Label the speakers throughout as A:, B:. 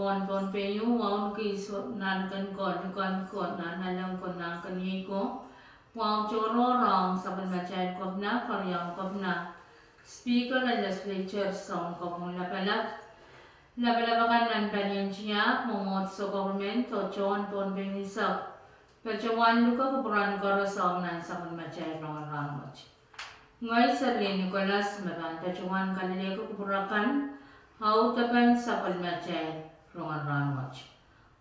A: on pon pe yu wang ki so nan kan kon nan lang kon nan kan yi ko wang choro Rohng saban macai kopna karyang kopna speaker and legislature song kopong lapalabakan nan panyan siya momot so government to chon pon pe misak pachawan luka kupuran karo song nan saban macai Rahnwet ngay sarli Nicholas maban pachawan kalile kupurakan how tapan sapal macai Rahnwet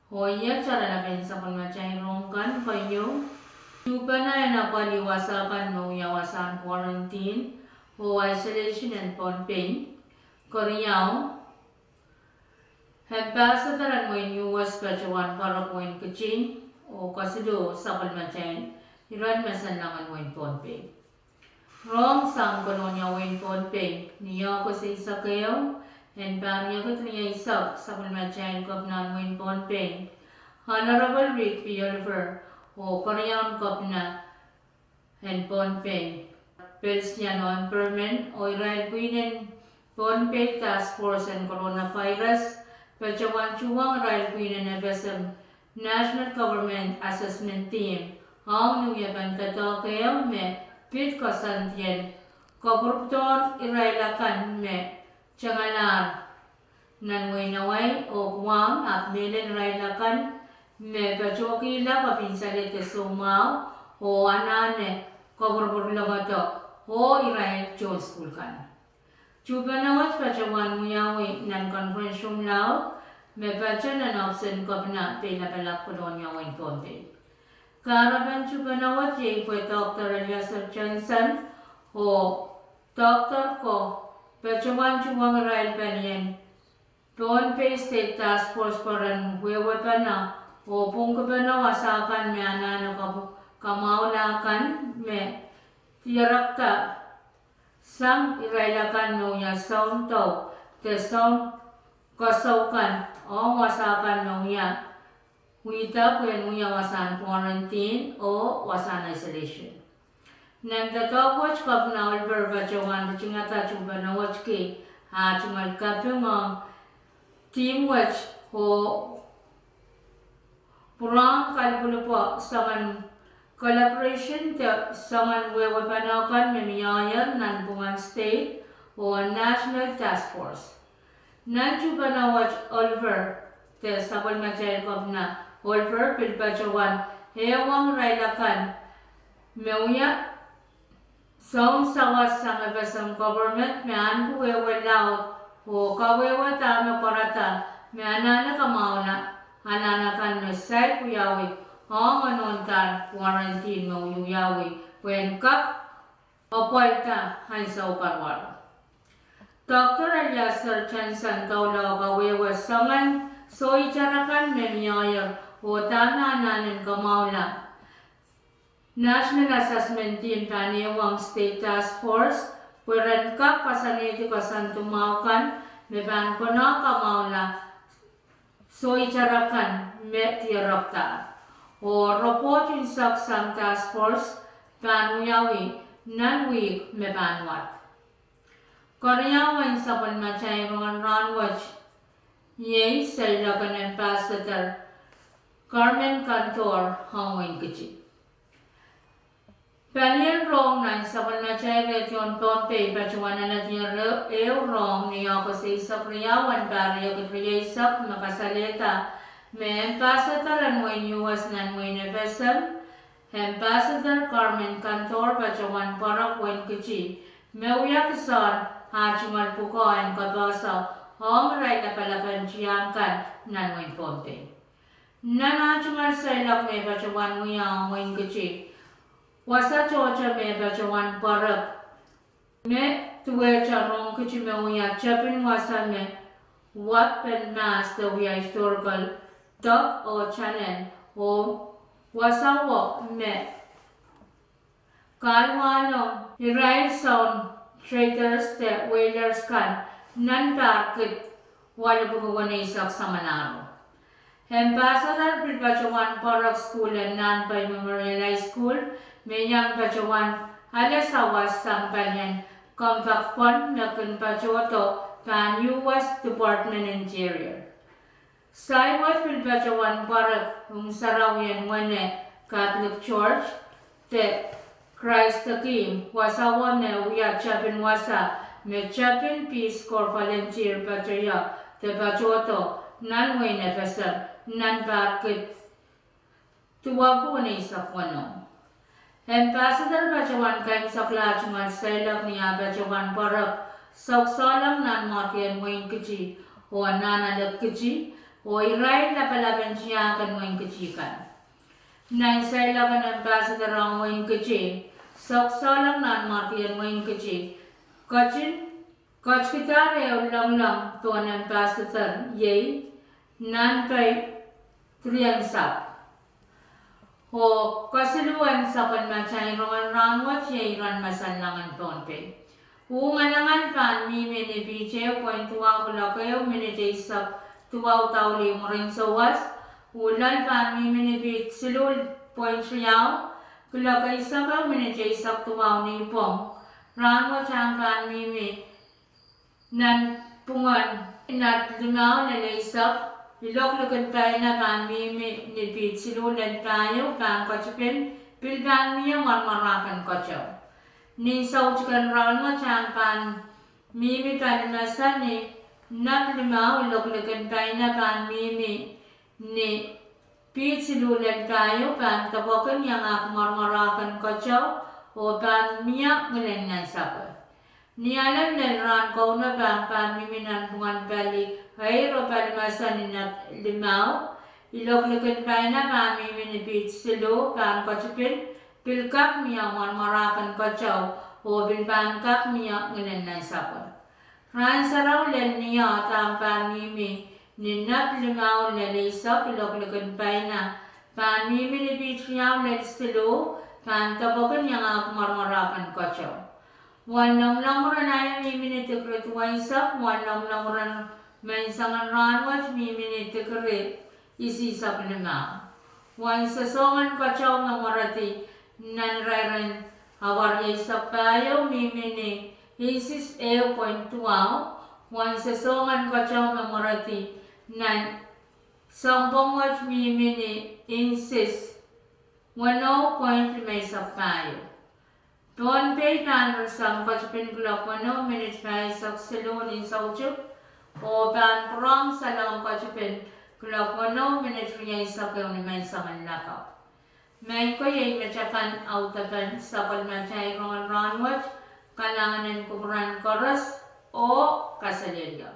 A: hoya cara laban sapal macai rongkan kayo Tupana na paliwasakan no yawasan quarantine o isolation and ponping Koreao Ambassador and when you was pachawan para point kaching o kasido sapal macay iran masanangan when ponping Rohng sang kolonya when ponping niya ko sa isa kayo and pamya ko niya isa sapal macay kopnan when ponping Honorable Rick Piolfer o Korean Kopna and Ponpei Pils niya no permanent o Israel Queen Ponpei Task Force and Coronavirus Pachawan Chuwang Israel Queen and FSM National Government Assessment Team ang nuyapan katokayaw me Pit Kosantien Koruptor Israelakan me Changalar Nanway Naway o Guam at Milen Israelakan me pachoki la kapinsale ke somao o anane kobrobor lagato o irai chon school kan chubanawat pachawan muyawi nan conference room lao me pachan an option kopna pela pala kolonya wen ponte karaban chubanawat ye po Dr. Elias Johnson o Dr. ko pachawan chuwang rail panyen Ponpei State Task Force paran wewepana o pungkabana wasakan me anana kamaulakan me tiyarakta sang irailakan no ya sound to te sound kasaukan o wasakan no ya wita kwen ya wasan quarantine o wasan isolation nanda to watch kap na ulber bachawan chingata chubana watch ke ha chungal kapung team watch o Purang kalbulupo saman collaboration te saman wewapanakan memiyayar nan Bungan State o National Task Force. Nanchubanawat Oliver te sabal macay na Oliver pilpachawan hewang railakan meuya song sawas sang ebasang government mean kuwewalaut o kawewatama parata meanana kamauna ananakan mesay kuyawi ang anontan quarantine mo yuyawi when kap opoy ka hansaw karwar. Dr. Elias Johnson tawlaw kawewa saman so icharakan memiyayar o tanananin kamawla. National Assessment Team taniwang State Task Force pweren kap kasaniti kasantumawkan meban ko na kamawla so icharakan me tiyarakta o report in saksang task force panuyawi nanwik me banwat. Koreawan sa panmachay Rahnwet ye Sailakan Ambassador Carmen Cantor hangwin kichi. Panyan Rohng nan sa panmachay Region Ponpei pachuanan natin Rohng niya ko sa isa Koreawan baryo kitriya isa makasalita me Ambassador and when US nan when FSM Ambassador Carmen Cantor pachuan parak when kichi meuya kisan hachumal pukoan kabasa ang right na palaban siyangkan nan when Ponpei. Nan hachumal sa ilak me pachuan nguyang when kichi wasa chocha me bachawan parak me tuwe charong kichi me uya chapin wasa me weapon mass the we historical dog o channel o wasa wo me kalwano right sound traders the whalers kan nan bakit wala bukawanay sak sa manaro. Ambassador Pilbachawan Parak School and Nanpay Memorial High School Menyang Pachawan Alasawas Sampalyan Kompakpon Nakan Pachawato Pan U.S. Department Interior Saiwat Pilbachawan Parak Sarawian Wane Catholic Church Te Christ the King Wasawane Uya Chapin Wasa Me Chapin Peace Corps Volunteer Patraya Te Pachoto Nan Wayne Efeser Nan Bakit Tuwapo ni Sakwano Ambassador Bachawan Kain Saklach Ngan Sailak Niya Bachawan Parak Saksalam Nan Makian Wayne Kichi O Nana Lek Kichi O Iray na palaban siya kan Wayne Kichi kan Nang Sailak An Ambassador ang Wayne Kichi Saksalam Nan Makian Wayne Kichi Kachin Kach kita re ulang lang to an ambassador yay nan kay triyan sap ho kasiluan sa panmachay rongan Rahnwet yay ran masanlangan tonpe umanangan pan mi mini biche point tuwa kula kayo minite sap tuwa tawli mo rin sa was ulan pan mi mini bit silul point riyaw kula kayo sa minite sap tuwa ni pong Rahnwet ang pan mi nan pungan nat limaw na laysap ilok tayo na kami nipit silulan tayo kan kachapin pilgan miya marmarakan kachaw ni sauchkan Rahnwet ang kan mimi kaninasan ni nat limaw ilok tayo na kan mimi ni pit silulan tayo kan tawakan yang ak marmarakan kachaw o kan miya ngalen na sapa Nialam dan ran kau na pan miminan bungan bali ay ro palmasan nat limaw ilok lekan paina kami minipit silo kan kachipin pilkak miya marmarakan kachaw o bilbangkak miya ngalen na sapon ran saraw len niya tam pan mimi ninat limaw na lesak ilok lekan paina pan mimi minipit miya len silo kan tabakan yang ak marmarakan kachaw Walang lamuran ay miminit kret waisak, walang lamuran mainsangan Rahnwet miminit kret isisap lima. Waisa songan kacaw ng marati nanrairan awar isap tayo mimini isis 8.12. Waisa songan kacaw ng marati nan sampungwat mimini isis 1.5 tayo. Tuan pay kan bersam kacipin gelap 1 minit pay sakselun in saucuk o pan perang salam kacipin gelap 1 minit punya isakaw ni may saman lakaw. May ko yung macakan autakan sa palmachay rongan Rahnwet kalanganan kuburan koras o kasalilya.